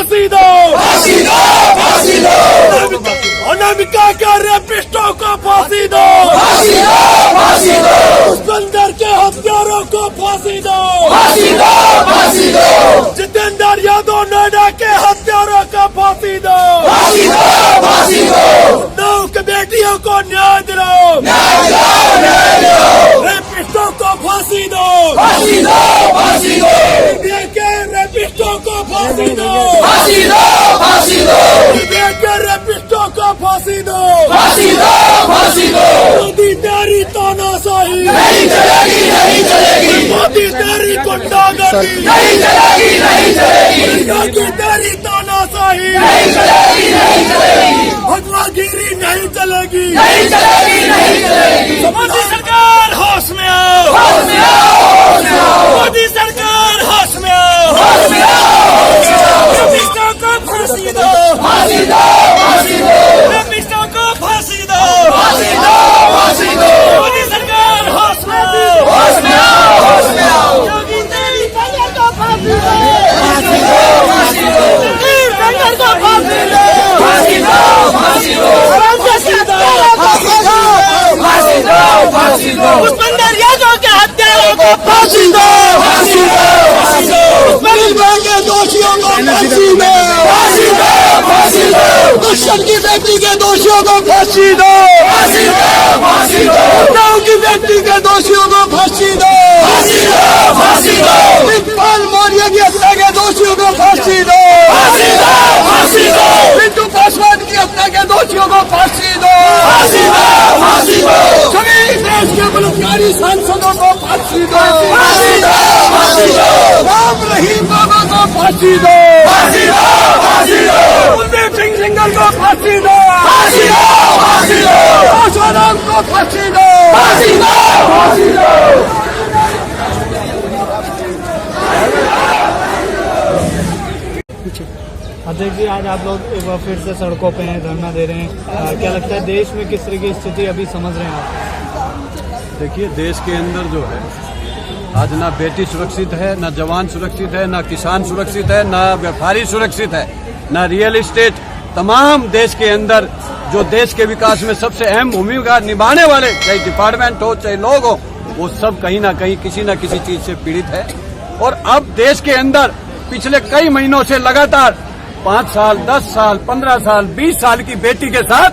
फांसी दो, फांसी दो, फांसी दो, अनामिका के रेपिस्टों को फांसी दो, फांसी दो, फांसी दो, पुष्पेंद्र के हत्यारों को फांसी दो, फांसी दो, फांसी दो, जितेंद्र यादव नोएडा के हत्यारों को फांसी दो, फांसी दो, फांसी दो, 9 की बेटियों को न्याय दिलाओ, न्याय दिलाओ, न्याय दिलाओ, रेपिस्टों को फांसी दो, फांसी दो, फांसी दो, इंडिया के रेपिस्टों को फांसी दो, फांसी दो, फांसी दो, इंडिया के रेपिस्टों को फांसी दो, फांसी दो, फांसी दो, मोदी तेरी तानाशाही नहीं चलेगी, नहीं चलेगी, मोदी तेरी गुंडागर्दी नहीं चलेगी, नहीं चलेगी, योगी तेरी तानाशाही नहीं चलेगी, नहीं चलेगी, भगवागिरी नहीं चलेगी, नहीं चलेगी, नहीं चलेगी, मोदी सरकार होश में आओ, होश में आओ, होश में आओ, मोदी सरकार होश में आओ, होश में आओ, होश में आओ, रेपिस्टों को फांसी दो, फांसी दो, फांसी दो, रेपिस्टों को फांसी दो, फांसी दो, फांसी दो, मोदी सरकार होश में आओ, होश में आओ, होश में आओ, योगी तेरी सरकार को फांसी दो, फांसी दो, फांसी दो, सरकार को फांसी दो, फांसी दो, फांसी दो, फांसी दो, फांसी दो, फांसी दो, फांसी दो, पुष्पेंद्र यादव के हत्यारों को फांसी दो, फांसी दो, फांसी दो, पुष्पेंद्र के दोषियों को फांसी दो, फांसी दो, फांसी दो, दुष्कर्म की बेटी के दोषियों को फांसी दो, फांसी दो, फांसी दो, उन्नाव की बेटी के दोषियों को फांसी दो, फांसी दो, फांसी दो, इकबाल मौर्य की हत्या के दोषियों को फांसी दो, फांसी दो, फांसी दो, पिंटू पासवान की हत्या के दोषियों को फांसी दो, फांसी दो, फांसी दो, सभी देश के बलात्कारी सांसदों को फांसी दो, फांसी दो, फांसी दो, राम रहीम बाबा को फांसी दो, फांसी दो, फांसी दो, कुलदीप सिंह सिंघल को फांसी दो, फांसी दो, फांसी दो, आसाराम को फांसी दो, फांसी दो, फांसी दो, अध्यक्ष जी, आज आप लोग एक बार फिर से सड़कों पे हैं, धरना दे रहे हैं। क्या लगता है देश में किस तरह की स्थिति अभी समझ रहे हैं आप? देखिए, देश के अंदर जो है आज ना बेटी सुरक्षित है, ना जवान सुरक्षित है, ना किसान सुरक्षित है, ना व्यापारी सुरक्षित है, ना रियल एस्टेट। तमाम देश के अंदर जो देश के विकास में सबसे अहम भूमिका निभाने वाले, चाहे डिपार्टमेंट हो चाहे लोग हो, वो सब कहीं ना कहीं किसी न किसी चीज से पीड़ित है। और अब देश के अंदर पिछले कई महीनों से लगातार 5 साल, 10 साल, 15 साल, 20 साल की बेटी के साथ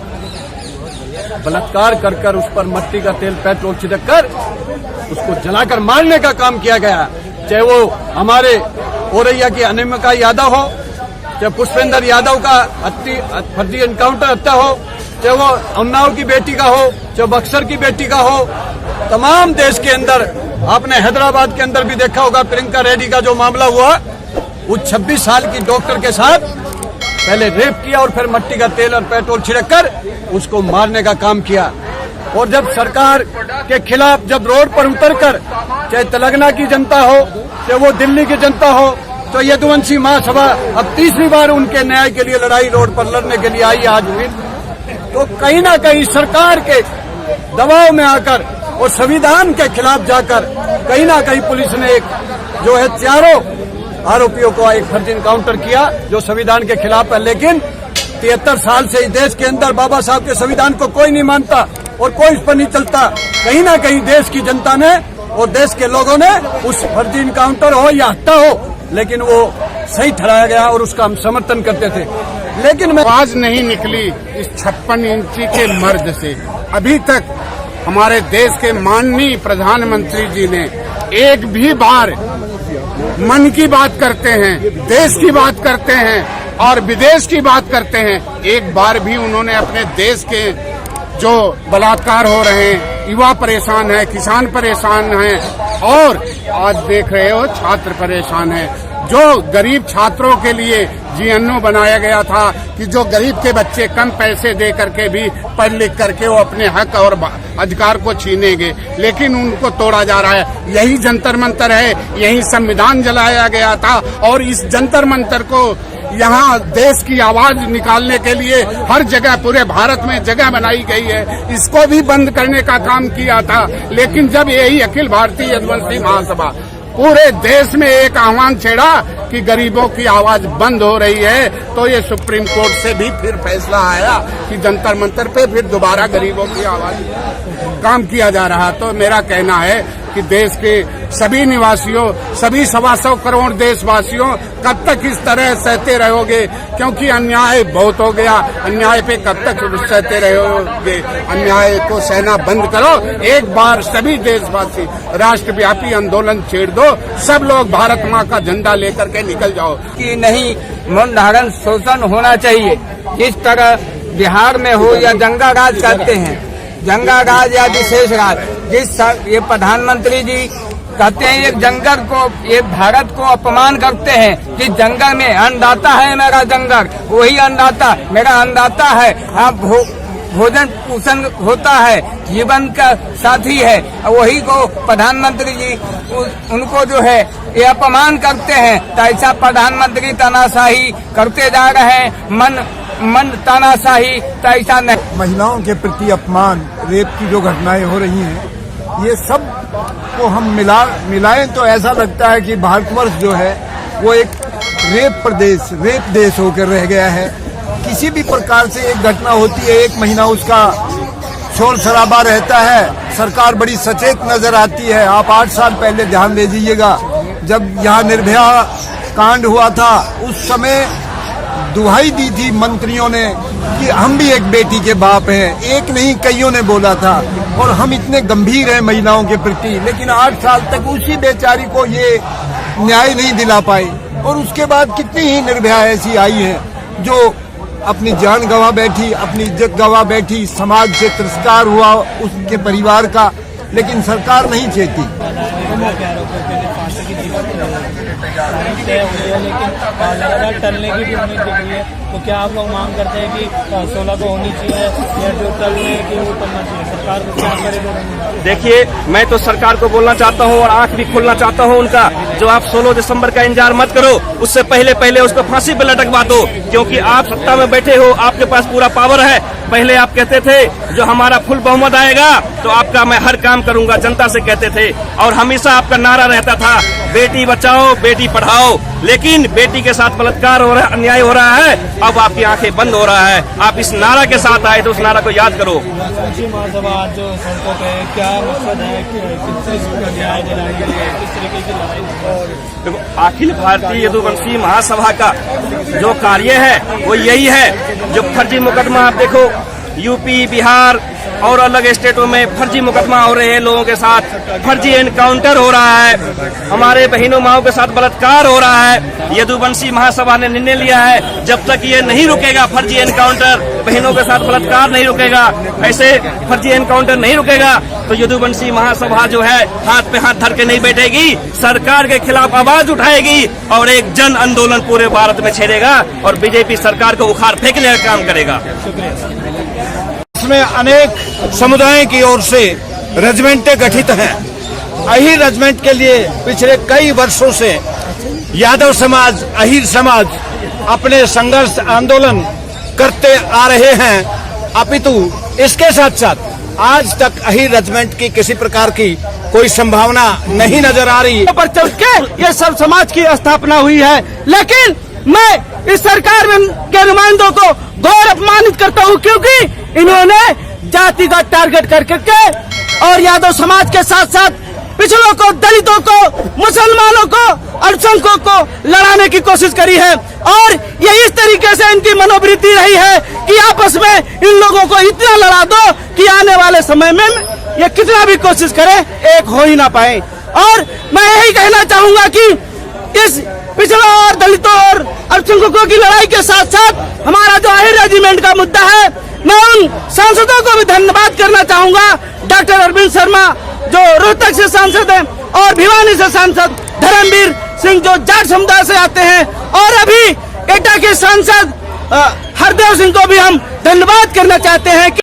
बलात्कार कर उस पर मिट्टी का तेल, पेट्रोल छिड़क कर उसको जलाकर मारने का काम किया गया। चाहे वो हमारे औरैया की अनामिका यादव हो, चाहे पुष्पेंद्र यादव का फर्जी एनकाउंटर हत्या हो, चाहे वो उन्नाव की बेटी का हो, चाहे बक्सर की बेटी का हो, तमाम देश के अंदर आपने हैदराबाद के अंदर भी देखा होगा प्रियंका रेड्डी का जो मामला हुआ, वो 26 साल की डॉक्टर के साथ पहले रेप किया और फिर मिट्टी का तेल और पेट्रोल छिड़क कर उसको मारने का काम किया। और जब सरकार के खिलाफ जब रोड पर उतरकर चाहे तेलंगाना की जनता हो, चाहे वो दिल्ली की जनता हो, तो यदुवंशी महासभा अब तीसरी बार उनके न्याय के लिए लड़ाई रोड पर लड़ने के लिए आई आज हुई, तो कहीं ना कहीं सरकार के दबाव में आकर और संविधान के खिलाफ जाकर कहीं ना कहीं पुलिस ने एक जो है चारों आरोपियों को एक फर्जी एनकाउंटर किया जो संविधान के खिलाफ है। लेकिन 73 साल से इस देश के अंदर बाबा साहब के संविधान को कोई नहीं मानता और कोई इस पर नहीं चलता। कहीं ना कहीं देश की जनता ने और देश के लोगों ने उस फर्जी एनकाउंटर हो या हत्या हो, लेकिन वो सही ठहराया गया और उसका हम समर्थन करते थे। लेकिन आवाज नहीं निकली इस 56 इंची के मर्द से। अभी तक हमारे देश के माननीय प्रधानमंत्री जी ने एक भी बार मन की बात करते हैं, देश की बात करते हैं और विदेश की बात करते हैं, एक बार भी उन्होंने अपने देश के जो बलात्कार हो रहे हैं, युवा परेशान है, किसान परेशान है और आज देख रहे हो छात्र परेशान है। जो गरीब छात्रों के लिए जीएनओ बनाया गया था कि जो गरीब के बच्चे कम पैसे दे करके भी पढ़ लिख करके वो अपने हक और अधिकार को छीनेंगे, लेकिन उनको तोड़ा जा रहा है। यही जंतर मंतर है, यही संविधान जलाया गया था और इस जंतर मंतर को यहाँ देश की आवाज निकालने के लिए हर जगह पूरे भारत में जगह बनाई गई है। इसको भी बंद करने का काम किया था, लेकिन जब यही अखिल भारतीय यदुवंशी महासभा पूरे देश में एक आह्वान छेड़ा कि गरीबों की आवाज बंद हो रही है, तो ये सुप्रीम कोर्ट से भी फिर फैसला आया कि जंतर मंतर पे फिर दोबारा गरीबों की आवाज काम किया जा रहा। तो मेरा कहना है कि देश के सभी निवासियों, सभी 125 करोड़ देशवासियों, कब तक इस तरह सहते रहोगे? क्योंकि अन्याय बहुत हो गया। अन्याय पे कब तक सहते रहोगे? अन्याय को सहना बंद करो। एक बार सभी देशवासी राष्ट्रव्यापी आंदोलन छेड़ दो। सब लोग भारत माँ का झंडा लेकर के निकल जाओ। कि नहीं मनधारण शोषण होना चाहिए। जिस तरह बिहार में हो या जंगा राज कहते हैं, जंगा राज या विशेष राज, ये प्रधानमंत्री जी कहते हैं ये जंगल को, ये भारत को अपमान करते हैं कि जंगल में अन्नदाता है मेरा जंगल, वही अन्नदाता मेरा अन्नदाता है। आप भोजन पोषण होता है, जीवन का साथी है, वही को प्रधानमंत्री जी उनको जो है ये अपमान करते हैं। तो ऐसा प्रधानमंत्री तानाशाही करते जा रहे हैं, मन तानाशाही, तो ऐसा नहीं। महिलाओं के प्रति अपमान, रेप की जो घटनाएं हो रही हैं, ये सब को हम मिलाएं तो ऐसा लगता है कि भारतवर्ष जो है वो एक रेप देश होकर रह गया है। किसी भी प्रकार से एक घटना होती है, एक महीना उसका शोर शराबा रहता है, सरकार बड़ी सचेत नजर आती है। आप 8 साल पहले ध्यान दे दीजिएगा, जब यहाँ निर्भया कांड हुआ था, उस समय दुहाई दी थी मंत्रियों ने कि हम भी एक बेटी के बाप हैं। एक नहीं कईयों ने बोला था, और हम इतने गंभीर हैं महिलाओं के प्रति, लेकिन 8 साल तक उसी बेचारी को ये न्याय नहीं दिला पाए। और उसके बाद कितनी ही निर्भया ऐसी आई है जो अपनी जान गंवा बैठी, अपनी इज्जत गंवा बैठी, समाज से तिरस्कार हुआ उसके परिवार का, लेकिन सरकार नहीं चेती। लेकिन लगातार टलने की भी उम्मीद दिख रही है, तो क्या आप लोग मांग करते हैं कि 16 को होनी चाहिए, या जो टलने की वो टलना चाहिए? सरकार को क्या करेगा? देखिए, मैं तो सरकार को बोलना चाहता हूँ और आंख भी खोलना चाहता हूँ उनका, जो आप 16 दिसंबर का इंतजार मत करो, उससे पहले उसको फांसी पे लटकवा दो, क्योंकि आप सत्ता में बैठे हो, आपके पास पूरा पावर है। पहले आप कहते थे जो हमारा फुल बहुमत आएगा तो आपका मैं हर काम करूंगा, जनता से कहते थे, और हमेशा आपका नारा रहता था बेटी बचाओ बेटी पढ़ाओ। लेकिन बेटी के साथ बलात्कार हो रहा है, अन्याय हो रहा है, अब आपकी आंखें बंद हो रहा है। आप इस नारा के साथ आए तो उस नारा को याद करो। महासभा आज जो सड़कों पे क्या मकसद है, न्याय दिलाने के लिए किस तरीके की लड़ाई? देखो, अखिल भारतीय यदुवंशी महासभा का जो कार्य है वो यही है। जो फर्जी मुकदमा आप देखो, यूपी, बिहार और अलग स्टेटों में फर्जी मुकदमा हो रहे हैं, लोगों के साथ फर्जी एनकाउंटर हो रहा है, हमारे बहनों माओं के साथ बलात्कार हो रहा है। यदुवंशी महासभा ने निर्णय लिया है, जब तक ये नहीं रुकेगा, फर्जी एनकाउंटर, बहनों के साथ बलात्कार नहीं रुकेगा, ऐसे फर्जी एनकाउंटर नहीं रुकेगा, तो यदुवंशी महासभा जो है हाथ पे हाथ धर के नहीं बैठेगी, सरकार के खिलाफ आवाज उठाएगी और एक जन आंदोलन पूरे भारत में छेड़ेगा और बीजेपी सरकार को उखाड़ फेंकने का काम करेगा। इसमें अनेक समुदायों की ओर से रेजिमेंटें गठित हैं। अहीर रेजिमेंट के लिए पिछले कई वर्षों से यादव समाज, अहीर समाज अपने संघर्ष आंदोलन करते आ रहे हैं। अपितु इसके साथ साथ आज तक अहीर रेजिमेंट की किसी प्रकार की कोई संभावना नहीं नजर आ रही। पर चल के ये सब समाज की स्थापना हुई है, लेकिन मैं इस सरकार के नुमाइंदों को घोर अपमानित करता हूँ, क्योंकि इन्होंने जातिगत टारगेट करके और यादव समाज के साथ साथ पिछड़ों को, दलितों को, मुसलमानों को, अल्पसंख्यकों को लड़ाने की कोशिश करी है। और ये इस तरीके से इनकी मनोवृत्ति रही है कि आपस में इन लोगों को इतना लड़ा दो कि आने वाले समय में ये कितना भी कोशिश करें एक हो ही ना पाए। और मैं यही कहना चाहूंगा कि इस पिछड़ों और दलितों और अल्पसंख्यकों की लड़ाई के साथ साथ हमारा जो अहीर रेजिमेंट का मुद्दा है, मैं उन सांसदों को भी धन्यवाद करना चाहूंगा। डॉक्टर अरविंद शर्मा जो रोहतक से सांसद हैं, और भिवानी से सांसद धर्मवीर सिंह जो जाट समुदाय से आते हैं, और अभी एटा के सांसद हरदेव सिंह को भी हम धन्यवाद करना चाहते हैं कि